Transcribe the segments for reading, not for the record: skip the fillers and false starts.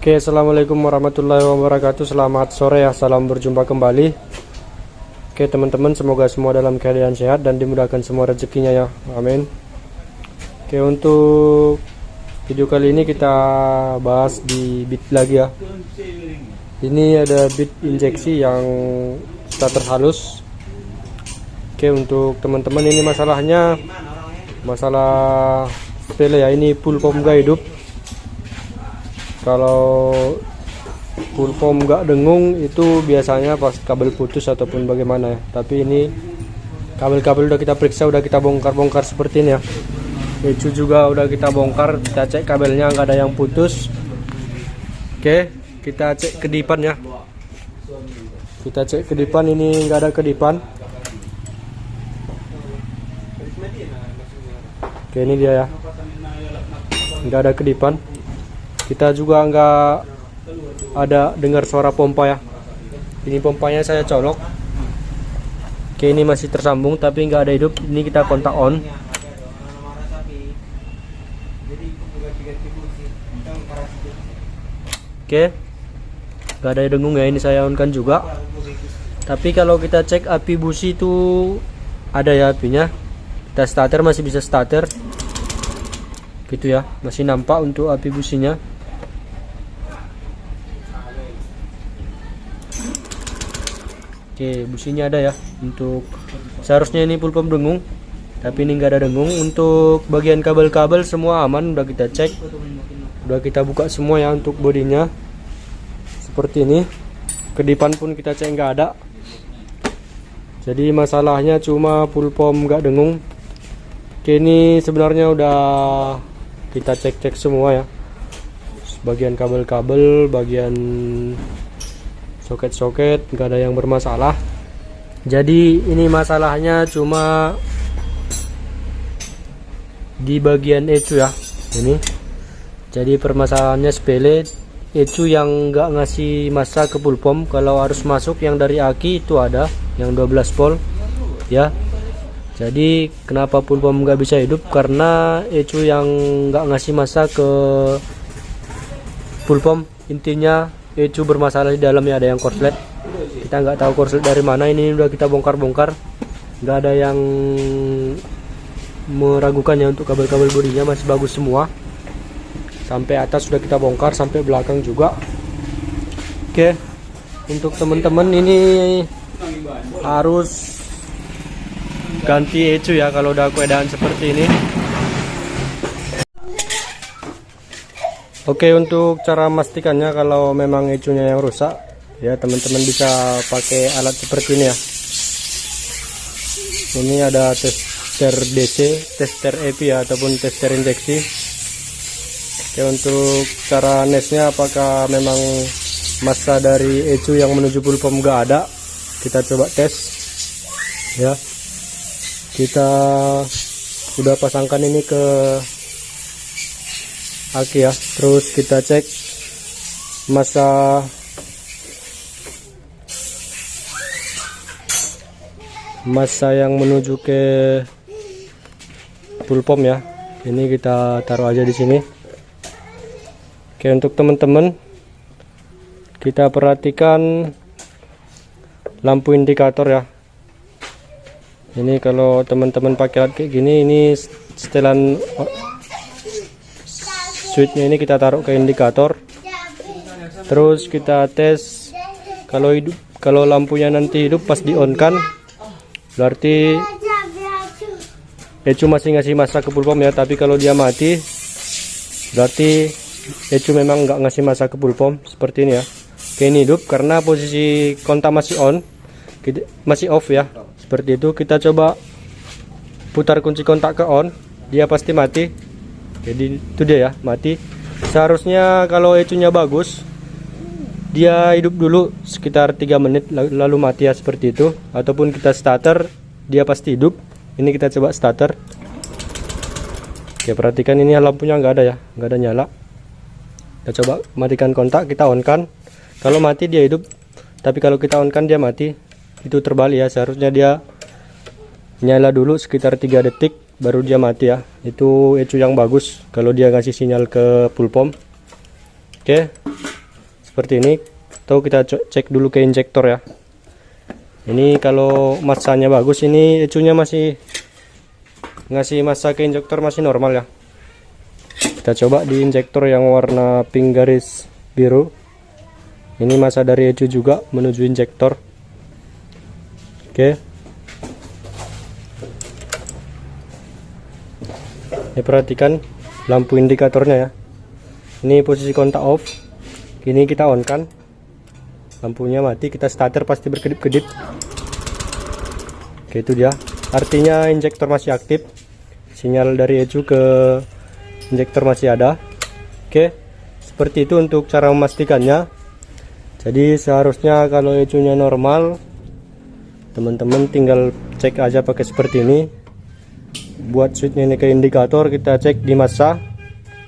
Oke, assalamualaikum warahmatullahi wabarakatuh. Selamat sore ya, salam berjumpa kembali. Oke teman-teman, semoga semua dalam keadaan sehat dan dimudahkan semua rezekinya ya, amin. Oke, untuk video kali ini kita bahas di bit lagi ya. Ini ada bit injeksi yang starter halus. Oke, untuk teman-teman ini masalahnya masalah sepele ya, ini full pump gak hidup. Kalau full pump gak dengung itu biasanya pas kabel putus ataupun bagaimana ya. Tapi ini kabel-kabel udah kita periksa, udah kita bongkar-bongkar seperti ini ya. ECU juga udah kita bongkar, kita cek kabelnya nggak ada yang putus. Oke, kita cek kedipan ya. Kita cek kedipan, ini nggak ada kedipan. Oke, ini dia ya, nggak ada kedipan. Kita juga nggak ada dengar suara pompa ya. Ini pompanya saya colok. Oke, ini masih tersambung tapi nggak ada hidup. Ini kita kontak on. Oke, nggak ada dengung ya, ini saya on kan juga. Tapi kalau kita cek api busi itu ada ya apinya. Kita starter masih bisa starter gitu ya, masih nampak untuk api businya. Oke, businya ada ya. Untuk seharusnya ini full pump dengung, tapi ini enggak ada dengung. Untuk bagian kabel-kabel semua aman, udah kita cek, udah kita buka semua ya. Untuk bodinya seperti ini, kedipan pun kita cek nggak ada. Jadi masalahnya cuma full pump nggak dengung. Oke, ini sebenarnya udah kita cek-cek semua ya, bagian kabel-kabel, bagian soket-soket nggak ada yang bermasalah. Jadi ini masalahnya cuma di bagian ECU ya ini. Jadi permasalahannya sepele, ECU yang nggak ngasih massa ke full pump. Kalau harus masuk yang dari aki itu ada yang 12 volt ya. Jadi kenapa full pump nggak bisa hidup, karena ECU yang nggak ngasih massa ke full pump. Intinya ECU bermasalah di dalamnya, ada yang korslet. Kita nggak tahu korslet dari mana. Ini udah kita bongkar-bongkar, nggak ada yang meragukannya. Untuk kabel-kabel bodinya masih bagus semua. Sampai atas sudah kita bongkar, sampai belakang juga. Oke, untuk teman-teman ini harus ganti ECU ya kalau udah keadaan seperti ini. Oke, untuk cara memastikannya kalau memang ECU-nya yang rusak ya, teman-teman bisa pakai alat seperti ini ya. Ini ada tester DC, tester EP ya, ataupun tester injeksi. Oke, untuk cara nesnya apakah memang massa dari ECU yang menuju full pump gak ada, kita coba tes ya. Kita udah pasangkan ini ke aki ya, terus kita cek massa yang menuju ke full pump ya. Ini kita taruh aja di sini. Oke, untuk teman-teman kita perhatikan lampu indikator ya. Ini kalau teman-teman pakai alat kayak gini, ini setelan switchnya ini kita taruh ke indikator. Terus kita tes kalau hidup, kalau lampunya nanti hidup pas di on kan, berarti ECU masih ngasih massa ke full pump ya. Tapi kalau dia mati, berarti ECU memang nggak ngasih massa ke full pump, seperti ini ya. Oke, ini hidup karena posisi kontak masih on, masih off ya. Seperti itu. Kita coba putar kunci kontak ke on, dia pasti mati. Jadi itu dia ya, mati. Seharusnya kalau ECU-nya bagus, dia hidup dulu sekitar 3 menit lalu mati ya, seperti itu. Ataupun kita starter, dia pasti hidup. Ini kita coba starter. Oke, perhatikan ini lampunya nggak ada ya, nggak ada nyala. Kita coba matikan kontak, kita on kan. Kalau mati dia hidup, tapi kalau kita on kan dia mati. Itu terbalik ya, seharusnya dia nyala dulu sekitar 3 detik baru dia mati ya. Itu ECU yang bagus kalau dia ngasih sinyal ke full pump. Oke, seperti ini, atau kita cek dulu ke injektor ya. Ini kalau masanya bagus, ini ecunya masih ngasih massa ke injektor masih normal ya. Kita coba di injektor yang warna pink garis biru. Ini massa dari ecu juga menuju injektor. Oke. Ini perhatikan lampu indikatornya ya. Ini posisi kontak off. Ini kita on kan. Lampunya mati, kita starter pasti berkedip-kedip. Oke, itu dia. Artinya injektor masih aktif. Sinyal dari ecu ke injektor masih ada. Oke. Seperti itu untuk cara memastikannya. Jadi seharusnya kalau ecunya normal, teman-teman tinggal cek aja pakai seperti ini. Buat switchnya ini ke indikator, kita cek di massa.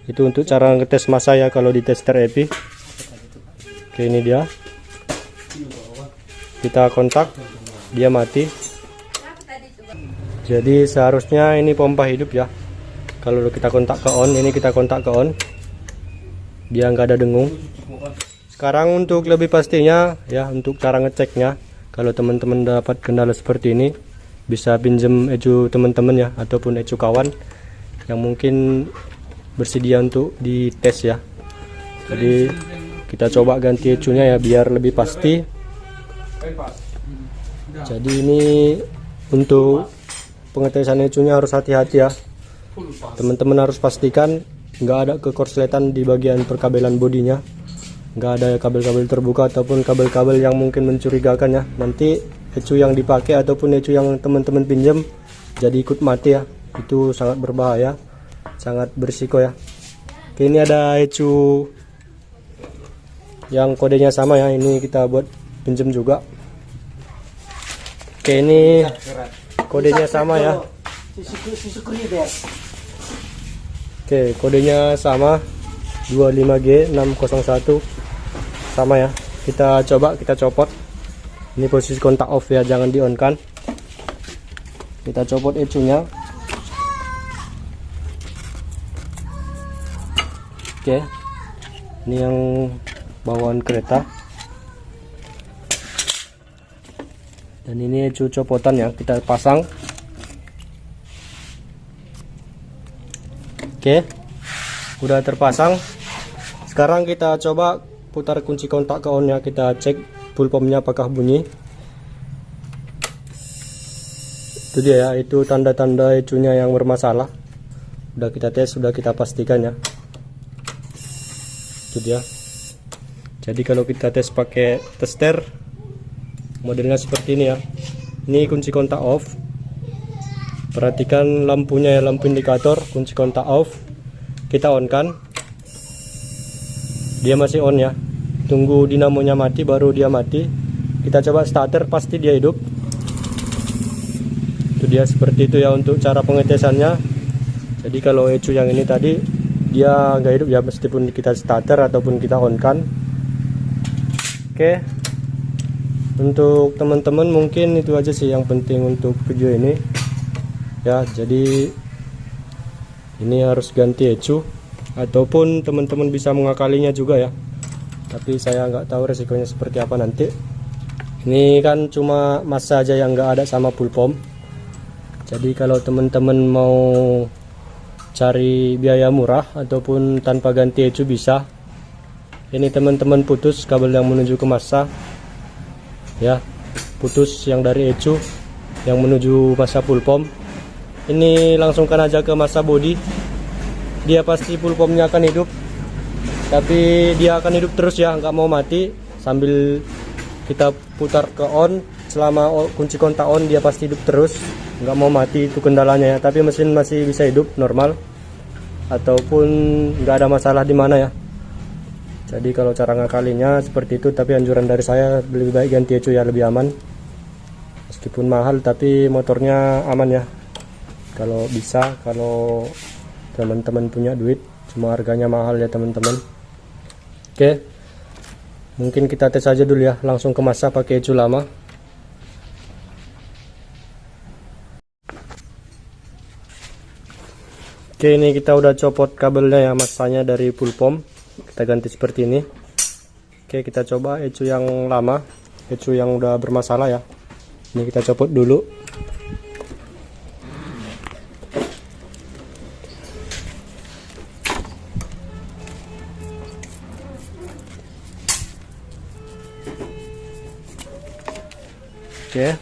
Itu untuk cara ngetes massa ya kalau di tester EPI. Oke, ini dia. Kita kontak, dia mati. Jadi seharusnya ini pompa hidup ya. Kalau kita kontak ke on, ini kita kontak ke on, dia nggak ada dengung. Sekarang untuk lebih pastinya ya, untuk cara ngeceknya, kalau teman-teman dapat kendala seperti ini, bisa pinjam ecu teman-teman ya, ataupun ecu kawan yang mungkin bersedia untuk dites ya. Jadi kita coba ganti ecunya ya biar lebih pasti. Jadi ini untuk pengetesan ecunya harus hati-hati ya. Teman-teman harus pastikan nggak ada kekorsletan di bagian perkabelan bodinya, nggak ada kabel-kabel terbuka ataupun kabel-kabel yang mungkin mencurigakan ya. Nanti ecu yang dipakai ataupun ecu yang teman-teman pinjam jadi ikut mati ya. Itu sangat berbahaya, sangat berisiko ya. Oke, ini ada ecu yang kodenya sama ya, ini kita buat pinjam juga. Oke, ini kodenya sama ya. Oke, kodenya sama 25G601 sama ya. Kita coba, kita copot. Ini posisi kontak off ya, jangan di on kan. Kita copot ecunya. Oke, ini yang bawaan kereta. Dan ini ecu copotan ya, kita pasang. Oke, udah terpasang. Sekarang kita coba putar kunci kontak ke on ya, kita cek full pumpnya apakah bunyi. Itu dia ya, itu tanda-tanda ecunya yang bermasalah. Udah kita tes, sudah kita pastikan ya. Itu dia. Jadi kalau kita tes pakai tester, modelnya seperti ini ya. Ini kunci kontak off. Perhatikan lampunya ya, lampu indikator, kunci kontak off. Kita on kan. Dia masih on ya. Tunggu dinamonya mati baru dia mati. Kita coba starter, pasti dia hidup. Itu dia, seperti itu ya untuk cara pengetesannya. Jadi kalau ecu yang ini tadi dia nggak hidup ya, meskipun kita starter ataupun kita on kan. Oke. Untuk teman-teman mungkin itu aja sih yang penting untuk video ini ya. Jadi ini harus ganti ecu, ataupun teman-teman bisa mengakalinya juga ya, tapi saya nggak tahu resikonya seperti apa nanti. Ini kan cuma massa aja yang nggak ada sama full pump. Jadi kalau teman-teman mau cari biaya murah ataupun tanpa ganti ecu bisa. Ini teman-teman putus kabel yang menuju ke massa ya, putus yang dari ecu yang menuju massa full pump. Ini langsungkan aja ke massa body, dia pasti full pumpnya akan hidup, tapi dia akan hidup terus ya, nggak mau mati. Sambil kita putar ke on, selama kunci kontak on dia pasti hidup terus, nggak mau mati. Itu kendalanya ya, tapi mesin masih bisa hidup normal ataupun nggak ada masalah di mana ya. Jadi kalau cara ngakalinya seperti itu, tapi anjuran dari saya lebih baik ganti ecu ya, lebih aman. Meskipun mahal tapi motornya aman ya. Kalau bisa, kalau teman-teman punya duit, cuma harganya mahal ya teman-teman. Oke, mungkin kita tes aja dulu ya, langsung ke massa pakai ecu lama. Oke, ini kita udah copot kabelnya ya, massanya dari full pump. Kita ganti seperti ini. Oke, kita coba ecu yang lama, ecu yang udah bermasalah ya. Ini kita copot dulu. Oke.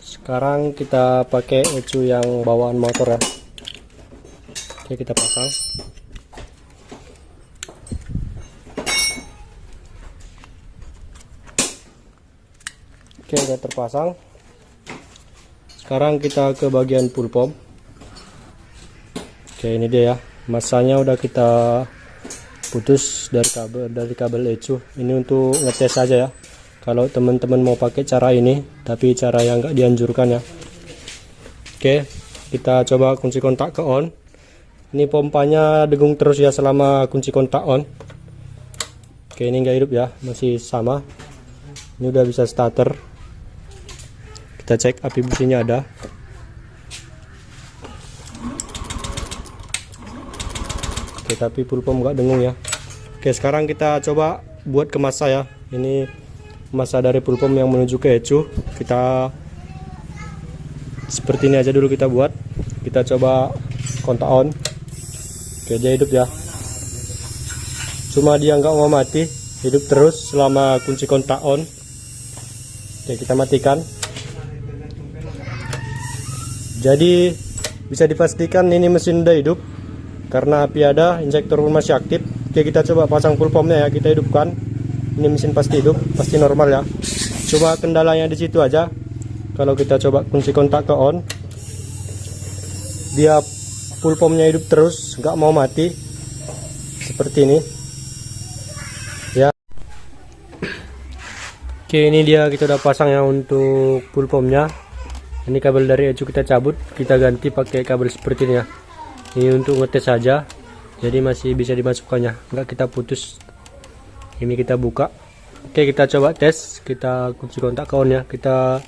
Sekarang kita pakai ecu yang bawaan motor ya. Oke, kita pasang. Oke, udah terpasang. Sekarang kita ke bagian full pump. Oke, ini dia ya. Masanya udah kita putus dari kabel ecu. Ini untuk ngetes aja ya. Kalau teman-teman mau pakai cara ini, tapi cara yang nggak dianjurkan ya. Oke, kita coba kunci kontak ke on. Ini pompanya dengung terus ya selama kunci kontak on. Oke, ini nggak hidup ya, masih sama. Ini udah bisa starter. Kita cek api businya ada. Oke, tapi full pump nggak dengung ya. Oke, sekarang kita coba buat ke masa ya. Ini masa dari full pump yang menuju ke ecu. Kita seperti ini aja dulu kita buat. Kita coba kontak on. Oke, dia hidup ya. Cuma dia nggak mau mati, hidup terus selama kunci kontak on. Oke, kita matikan. Jadi bisa dipastikan ini mesin udah hidup karena api ada, injektor pun masih aktif. Oke, kita coba pasang full pumpnya ya, kita hidupkan. Ini mesin pasti hidup, pasti normal ya. Cuma kendalanya di situ aja. Kalau kita coba kunci kontak ke on, dia full pumpnya hidup terus, nggak mau mati. Seperti ini. Ya. Oke, ini dia kita udah pasang ya untuk full pumpnya. Ini kabel dari ecu kita cabut, kita ganti pakai kabel seperti ini ya. Ini untuk ngetes saja, jadi masih bisa dimasukkannya, nggak kita putus. Ini kita buka. Oke, kita coba tes, kita kunci kontak ke on ya. Kita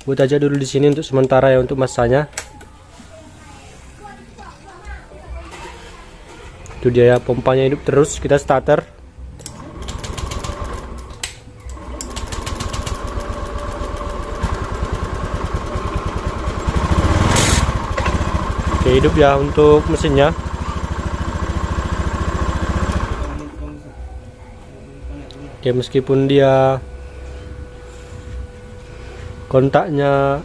buat aja dulu di sini untuk sementara ya, untuk masanya. Itu dia ya, pompanya hidup terus. Kita starter. Oke, hidup ya untuk mesinnya. Oke, meskipun dia kontaknya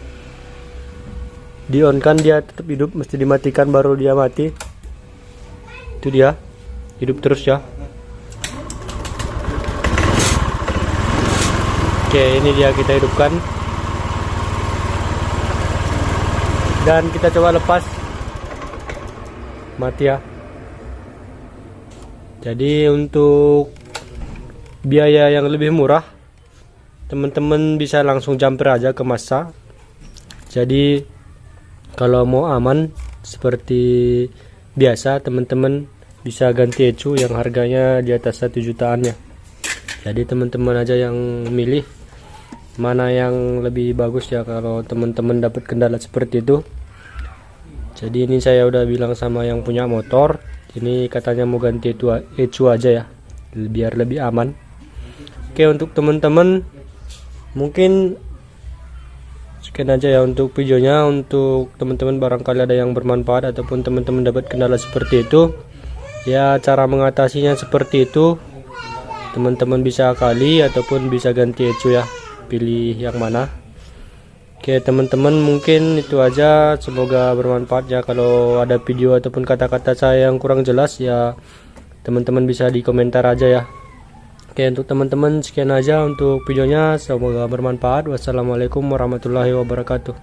di on kan, dia tetap hidup, mesti dimatikan baru dia mati. Itu dia, hidup terus ya. Oke, ini dia kita hidupkan. Dan kita coba lepas. Mati ya. Jadi untuk biaya yang lebih murah, teman-teman bisa langsung jumper aja ke masa. Jadi kalau mau aman seperti biasa, teman-teman bisa ganti ecu yang harganya di atas 1 jutaan ya. Jadi teman-teman aja yang milih mana yang lebih bagus ya kalau teman-teman dapat kendala seperti itu. Jadi ini saya udah bilang sama yang punya motor, ini katanya mau ganti ecu aja ya, biar lebih aman. Oke, untuk teman-teman mungkin sekian aja ya untuk videonya. Untuk teman-teman barangkali ada yang bermanfaat ataupun teman-teman dapat kendala seperti itu ya, cara mengatasinya seperti itu. Teman-teman bisa kali ataupun bisa ganti ecu ya, pilih yang mana. Oke teman-teman, mungkin itu aja, semoga bermanfaat ya. Kalau ada video ataupun kata-kata saya yang kurang jelas ya, teman-teman bisa di komentar aja ya. Oke, untuk teman-teman sekian aja untuk videonya, semoga bermanfaat. Wassalamualaikum warahmatullahi wabarakatuh.